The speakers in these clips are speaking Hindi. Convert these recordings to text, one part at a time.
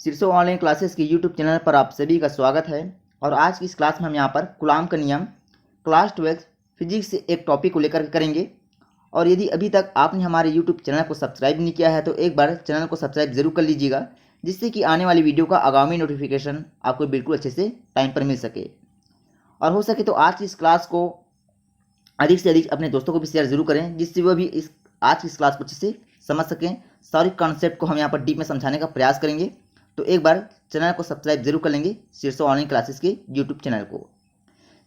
शीर्षो ऑनलाइन क्लासेस की यूट्यूब चैनल पर आप सभी का स्वागत है। और आज की इस क्लास में हम यहाँ पर कूलाम का नियम क्लास 12 फिजिक्स से एक टॉपिक को लेकर करेंगे। और यदि अभी तक आपने हमारे यूट्यूब चैनल को सब्सक्राइब नहीं किया है तो एक बार चैनल को सब्सक्राइब जरूर कर लीजिएगा, जिससे कि आने वाली वीडियो का आगामी नोटिफिकेशन आपको बिल्कुल अच्छे से टाइम पर मिल सके। और हो सके तो आज की इस क्लास को अधिक से अधिक अपने दोस्तों को भी शेयर जरूर करें, जिससे वह भी इस आज की इस क्लास को अच्छे से समझ सकें। सारी कॉन्सेप्ट को हम यहाँ पर डीप में समझाने का प्रयास करेंगे। तो एक बार चैनल को सब्सक्राइब जरूर कर लेंगे, शीर्षो ऑनलाइन क्लासेस के यूट्यूब चैनल को।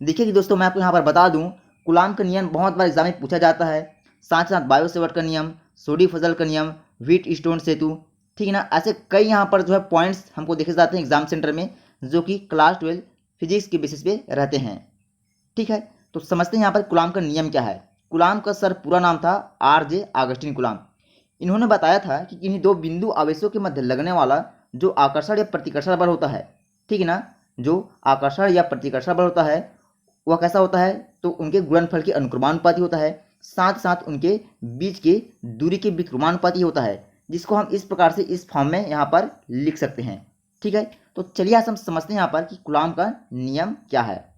देखिए कि दोस्तों, मैं आपको यहाँ पर बता दूँ, कूलाम का नियम बहुत बार एग्जाम में पूछा जाता है। साथ साथ बायो सेवर्ट का नियम, सोडी फजल का नियम, व्हीट स्टोन सेतु, ठीक है ना। ऐसे कई यहाँ पर जो है पॉइंट्स हमको देखे जाते हैं एग्जाम सेंटर में, जो कि क्लास 12 फिजिक्स के बेसिस पे रहते हैं। ठीक है, तो समझते हैं यहाँ पर कूलाम का नियम क्या है। कूलाम का सर पूरा नाम था आर.जे. Augustine coulomb. इन्होंने बताया था कि किन्हीं दो बिंदु आवेशों के मध्य लगने वाला जो आकर्षण या प्रतिकर्षण बल होता है, ठीक है ना, जो आकर्षण या प्रतिकर्षण बल होता है वह कैसा होता है, तो उनके गुणनफल के अनुक्रमानुपाती होता है। साथ साथ उनके बीच की दूरी के विक्रमानुपाती होता है, जिसको हम इस प्रकार से इस फॉर्म में यहाँ पर लिख सकते हैं। ठीक है, तो चलिए आज हम समझते हैं यहाँ पर कि कूलाम का नियम क्या है।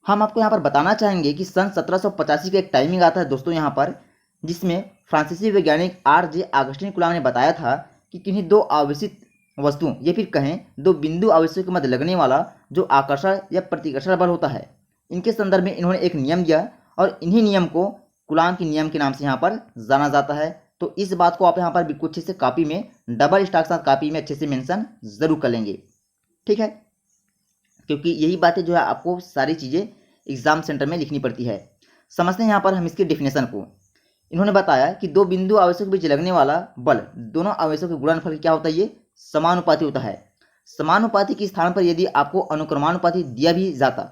हम आपको यहाँ पर बताना चाहेंगे कि सन 1785 का एक टाइमिंग आता है दोस्तों यहाँ पर, जिसमें फ्रांसीसी वैज्ञानिक आर.जे. ऑगस्टिन कूलाम ने बताया था कि किन्हीं दो आवेशित वस्तुओं या फिर कहें दो बिंदु आवेशों के मध्य लगने वाला जो आकर्षण या प्रतिकर्षण बल होता है, इनके संदर्भ में इन्होंने एक नियम दिया और इन्हीं नियम को कूलाम के नियम के नाम से यहाँ पर जाना जाता है। तो इस बात को आप यहाँ पर बिल्कुल अच्छे से कॉपी में डबल स्टार के साथ कॉपी में अच्छे से मेंशन जरूर कर लेंगे। ठीक है, क्योंकि यही बातें जो है आपको सारी चीज़ें एग्जाम सेंटर में लिखनी पड़ती है। समझते हैं यहाँ पर हम इसके डेफिनेशन को। इन्होंने बताया कि दो बिंदु आवेशों के बीच लगने वाला बल दोनों आवेशों के गुणनफल क्या होता है, ये समानुपाती होता है। समानुपाती के स्थान पर यदि आपको अनुक्रमानुपाती दिया भी जाता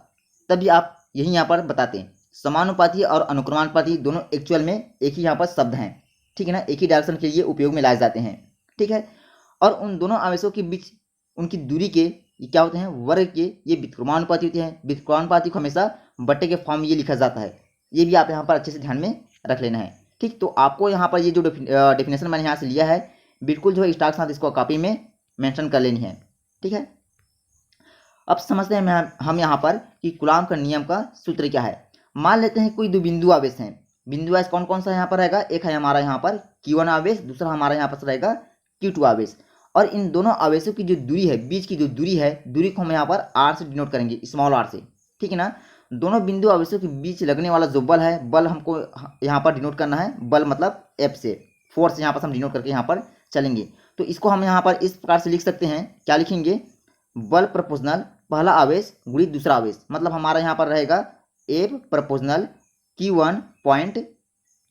तभी आप यही यहाँ पर बताते हैं। समानुपाती और अनुक्रमानुपाती दोनों एक्चुअल में एक ही यहाँ पर शब्द हैं, ठीक है ना, एक ही डायरेक्शन के लिए उपयोग में लाए जाते हैं। ठीक है, और उन दोनों आवेशों के बीच उनकी दूरी के ये क्या होते हैं, वर्ग के, ये विक्रमानुपाती होते हैं। विक्रमानुपाती को हमेशा बट्टे के फॉर्म में ये लिखा जाता है, ये भी आप यहाँ पर अच्छे से ध्यान में रख लेना है। ठीक, तो आपको यहाँ पर ये जो डेफिनेशन मैंने यहाँ से लिया है बिल्कुल जो है स्टार के साथ इसको कॉपी में मेंशन कर लेनी है। ठीक है, अब समझते हैं हम यहाँ पर कि कूलाम का नियम का सूत्र क्या है। मान लेते हैं कोई दो बिंदु आवेश हैं। बिंदु आवेश कौन कौन सा यहाँ पर रहेगा, एक है हमारा यहाँ पर Q1 आवेश, दूसरा हमारा यहाँ पर रहेगा Q2 आवेश। और इन दोनों आवेशों की जो दूरी है, बीच की जो दूरी है, दूरी को हम यहाँ पर R से डिनोट करेंगे, स्मॉल r से। ठीक है ना, दोनों बिंदु आवेशों के बीच लगने वाला जो बल है, बल हमको यहाँ पर डिनोट करना है, बल मतलब F से, फोर्स यहाँ पर हम डिनोट करके यहाँ पर चलेंगे। तो इसको हम यहाँ पर इस प्रकार से लिख सकते हैं, क्या लिखेंगे, बल प्रोपोर्शनल पहला आवेश गुणित दूसरा आवेश, मतलब हमारा यहाँ पर रहेगा F proportional Q1 point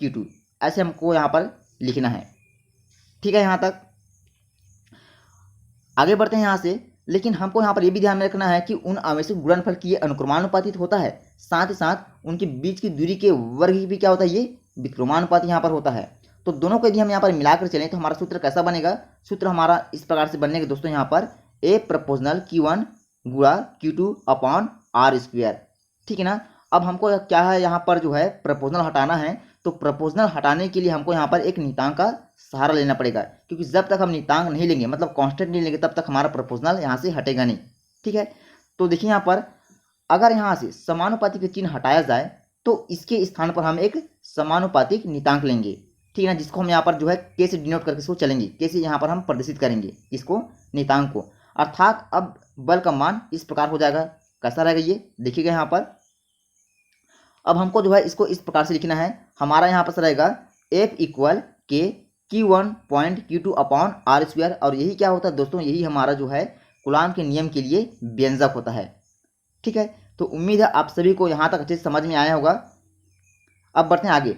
Q2, ऐसे हमको यहाँ पर लिखना है। ठीक है, यहाँ तक आगे बढ़ते हैं यहाँ से। लेकिन हमको यहाँ पर यह भी ध्यान में रखना है कि उन आवेशों गुणनफल की ये अनुक्रमानुपातित होता है, साथ ही साथ उनके बीच की दूरी के वर्ग भी क्या होता है, ये विक्रमानुपाती यहाँ पर होता है। तो दोनों को यदि हम यहाँ पर मिलाकर चलें तो हमारा सूत्र कैसा बनेगा, सूत्र हमारा इस प्रकार से बनेगा दोस्तों, यहाँ पर A प्रोपोर्शनल Q1 गुणा Q2 अपॉन R स्क्वायर। ठीक है ना, अब हमको क्या है यहाँ पर जो है प्रोपोर्शनल हटाना है। तो प्रोपोर्शनल हटाने के लिए हमको यहाँ पर एक नियतांक का सहारा लेना पड़ेगा, क्योंकि जब तक हम नियतांक नहीं लेंगे, मतलब कांस्टेंट नहीं लेंगे, तब तक हमारा प्रोपोर्शनल यहाँ से हटेगा नहीं। ठीक है, तो देखिए यहाँ पर अगर यहाँ से समानुपाती का चिन्ह हटाया जाए तो इसके स्थान पर हम एक समानुपातिक नियतांक लेंगे, ठीक है ना, जिसको हम यहाँ पर जो है के से डिनोट करके इसको चलेंगे, के से यहाँ पर हम प्रदर्शित करेंगे इसको नियतांक को। अर्थात अब बल का मान इस प्रकार हो जाएगा, कैसा रहेगा ये देखिएगा यहाँ पर। अब हमको जो है इसको इस प्रकार से लिखना है, हमारा यहाँ पर रहेगा F इक्वल के Q1 point Q2 upon R square. और यही क्या होता है दोस्तों, यही हमारा जो है कूलाम के नियम के लिए व्यंजक होता है। ठीक है, तो उम्मीद है आप सभी को यहाँ तक अच्छे से समझ में आया होगा। अब बढ़ते हैं आगे।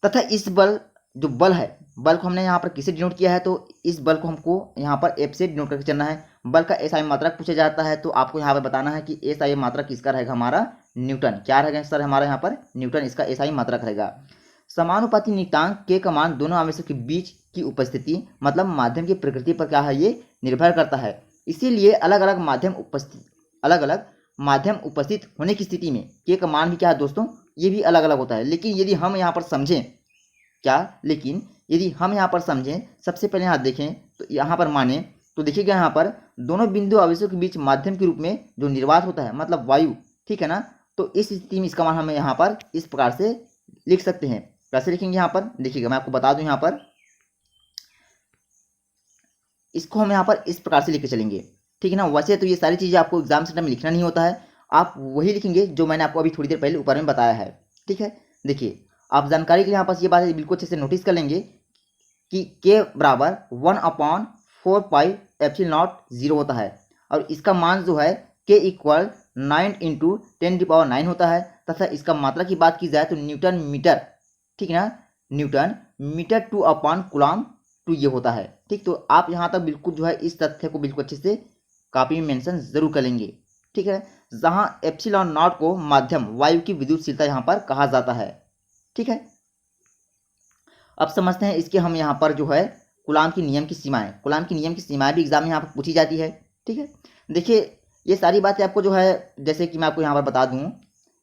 तथा इस बल जो बल है, बल को हमने यहाँ पर किसे डिनोट किया है, तो इस बल को हमको यहाँ पर F से डिनोट करके चलना है। बल का SI मात्रक पूछा जाता है तो आपको यहाँ पर बताना है कि SI मात्रक किसका रहेगा, हमारा न्यूटन। क्या रहेगा सर, हमारा यहाँ पर न्यूटन इसका SI मात्रक रहेगा। समानुपाती नियतांक के का मान दोनों आवेशों के बीच की उपस्थिति, मतलब माध्यम की प्रकृति पर क्या है, ये निर्भर करता है। इसीलिए अलग अलग माध्यम उपस्थित होने की स्थिति में के का मान भी क्या है दोस्तों, ये भी अलग अलग होता है। लेकिन यदि हम यहाँ पर समझें क्या, लेकिन यदि हम यहाँ पर समझें, सबसे पहले यहाँ देखें तो यहाँ पर माने तो देखिएगा यहाँ पर दोनों बिंदु आवेशों के बीच माध्यम के रूप में जो निर्वात होता है मतलब वायु, ठीक है ना, तो इस स्थिति में इसका मान हम यहाँ पर इस प्रकार से लिख सकते हैं। कैसे लिखेंगे यहाँ पर देखिएगा, मैं आपको बता दूं, यहाँ पर इसको हम यहाँ पर इस प्रकार से लिख चलेंगे, ठीक है ना। वैसे तो ये सारी चीज़ें आपको एग्जाम सेंटर में लिखना नहीं होता है, आप वही लिखेंगे जो मैंने आपको अभी थोड़ी देर पहले ऊपर में बताया है, ठीक है। देखिए आप जानकारी के लिए यहाँ पर ये बात बिल्कुल अच्छे से नोटिस कर लेंगे कि के बराबर 1/4πε0 होता है, और इसका मान जो है के इक्वल 9 × 10⁹ होता है, तथा इसका मात्रा की बात की जाए तो न्यूटन मीटर, ठीक है ना, newton metre two upon coulomb two ये होता है, ठीक। तो आप यहाँ तक बिल्कुल जो है इस तथ्य को बिल्कुल अच्छे से कॉपी में मेंशन जरूर कर लेंगे, ठीक है। जहाँ एप्सिलॉन नॉट को माध्यम वायु की विद्युतशीलता यहाँ पर कहा जाता है, ठीक है। अब समझते हैं इसके हम यहाँ पर जो है कूलम की नियम की सीमाएं, कूलम की नियम की सीमाएं भी एग्जाम में यहाँ पर पूछी जाती है, ठीक है। देखिए ये सारी बातें आपको जो है, जैसे कि मैं आपको यहाँ पर बता दूँ,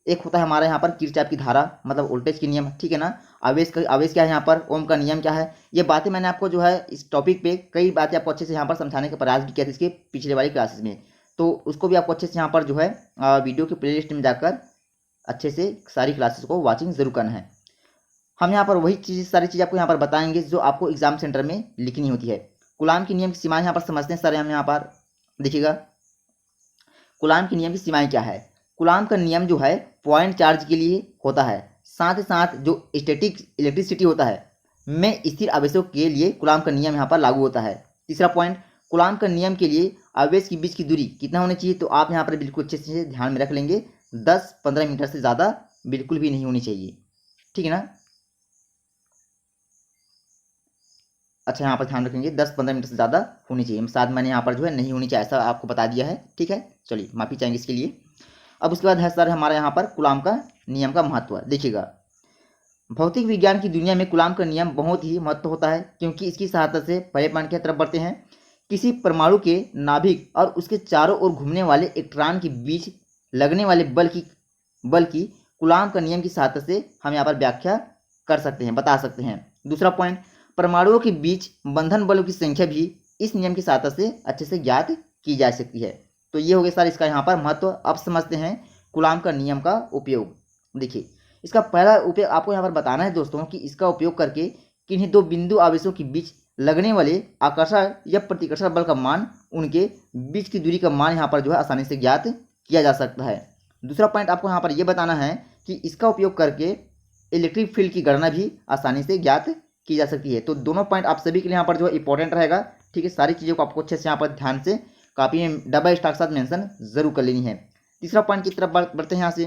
एक होता है हमारा यहाँ पर किरचॉफ की धारा मतलब वोल्टेज की नियम, ठीक है ना। आवेश क्या है यहाँ पर, ओम का नियम क्या है, ये बातें मैंने आपको जो है इस टॉपिक पे कई बातें आपको अच्छे से यहाँ पर समझाने का प्रयास भी किया था इसके पिछले वाली क्लासेस में, तो उसको भी आपको अच्छे से यहाँ पर जो है वीडियो के प्लेलिस्ट में जाकर अच्छे से सारी क्लासेस को वॉचिंग जरूर करना है। हम यहाँ पर वही चीज़ सारी चीज़ आपको यहाँ पर बताएंगे जो आपको एग्जाम सेंटर में लिखनी होती है। कूलम की नियम की सीमाएं यहाँ पर समझते हैं सर, हम यहाँ पर देखिएगा कूलम की नियम की सीमाएं क्या है। कूलम का नियम जो है पॉइंट चार्ज के लिए होता है, साथ ही साथ जो स्टैटिक इलेक्ट्रिसिटी होता है में स्थिर आवेशों के लिए कूलम का नियम यहाँ पर लागू होता है। तीसरा पॉइंट, कूलम का नियम के लिए आवेश के बीच की दूरी कितना होनी चाहिए, तो आप यहाँ पर बिल्कुल अच्छे से ध्यान में रख लेंगे, 10-15 मीटर से ज़्यादा बिल्कुल भी नहीं होनी चाहिए, ठीक है ना। अच्छा यहाँ पर ध्यान रखेंगे 10-15 मीटर से ज़्यादा होनी चाहिए, शायद मैंने यहाँ पर जो है नहीं होनी चाहिए ऐसा आपको बता दिया है, ठीक है। चलिए माफ़ी चाहेंगे इसके लिए। अब उसके बाद है सर हमारा यहाँ पर कूलम का नियम का महत्व। देखिएगा भौतिक विज्ञान की दुनिया में कूलम का नियम बहुत ही महत्व होता है, क्योंकि इसकी सहायता से पहले पॉइंट की तरफ बढ़ते हैं, किसी परमाणु के नाभिक और उसके चारों ओर घूमने वाले इलेक्ट्रॉन के बीच लगने वाले बल की कूलम का नियम की सहायता से हम यहाँ पर व्याख्या कर सकते हैं, बता सकते हैं। दूसरा पॉइंट, परमाणुओं के बीच बंधन बलों की संख्या भी इस नियम की सहायता से अच्छे से ज्ञात की जा सकती है। तो ये हो गया सर इसका यहाँ पर महत्व। अब समझते हैं कूलम का नियम का उपयोग। देखिए इसका पहला उपयोग आपको यहाँ पर बताना है दोस्तों कि इसका उपयोग करके किन्हीं दो बिंदु आवेशों के बीच लगने वाले आकर्षण या प्रतिकर्षण बल का मान, उनके बीच की दूरी का मान यहाँ पर जो है आसानी से ज्ञात किया जा सकता है। दूसरा पॉइंट आपको यहाँ पर यह बताना है कि इसका उपयोग करके इलेक्ट्रिक फील्ड की गणना भी आसानी से ज्ञात की जा सकती है। तो दोनों पॉइंट आप सभी के लिए यहाँ पर जो है इंपॉर्टेंट रहेगा, ठीक है। सारी चीज़ों को आपको अच्छे से यहाँ पर ध्यान से कॉपी में डबल स्टार के साथ मेंशन जरूर कर लेनी है। तीसरा पॉइंट की तरफ बढ़ते हैं यहाँ से।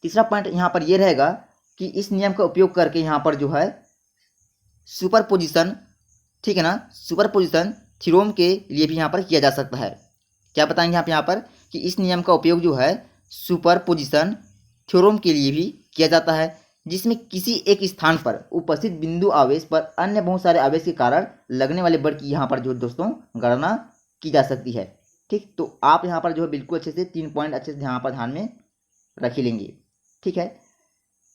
तीसरा पॉइंट यहाँ पर यह रहेगा कि इस नियम का उपयोग करके यहाँ पर जो है सुपरपोजिशन, ठीक है ना, सुपरपोजिशन थ्योरम के लिए भी यहाँ पर किया जा सकता है। क्या बताएंगे आप यहाँ पर कि इस नियम का उपयोग जो है सुपरपोजिशन थ्योरम के लिए भी किया जाता है, जिसमें किसी एक स्थान पर उपस्थित बिंदु आवेश पर अन्य बहुत सारे आवेश के कारण लगने वाले बल की यहाँ पर जो दोस्तों गणना की जा सकती है, ठीक। तो आप यहाँ पर जो है बिल्कुल अच्छे से 3 पॉइंट अच्छे से यहाँ पर ध्यान में रख लेंगे, ठीक है।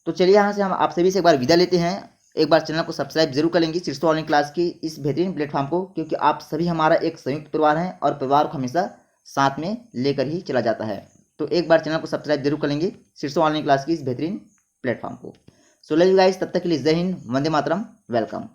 तो चलिए यहाँ से हम आप सभी से एक बार विदा लेते हैं। एक बार चैनल को सब्सक्राइब जरूर कर लेंगे शीर्षों ऑनलाइन क्लास की इस बेहतरीन प्लेटफॉर्म को, क्योंकि आप सभी हमारा एक संयुक्त परिवार हैं और परिवार को हमेशा साथ में लेकर ही चला जाता है। तो एक बार चैनल को सब्सक्राइब जरूर कर लेंगे शीर्षों ऑनलाइन क्लास की इस बेहतरीन प्लेटफॉर्म को। सो लेट्स गाइस, तब तक के लिए जय हिंद, वंदे मातरम, वेलकम।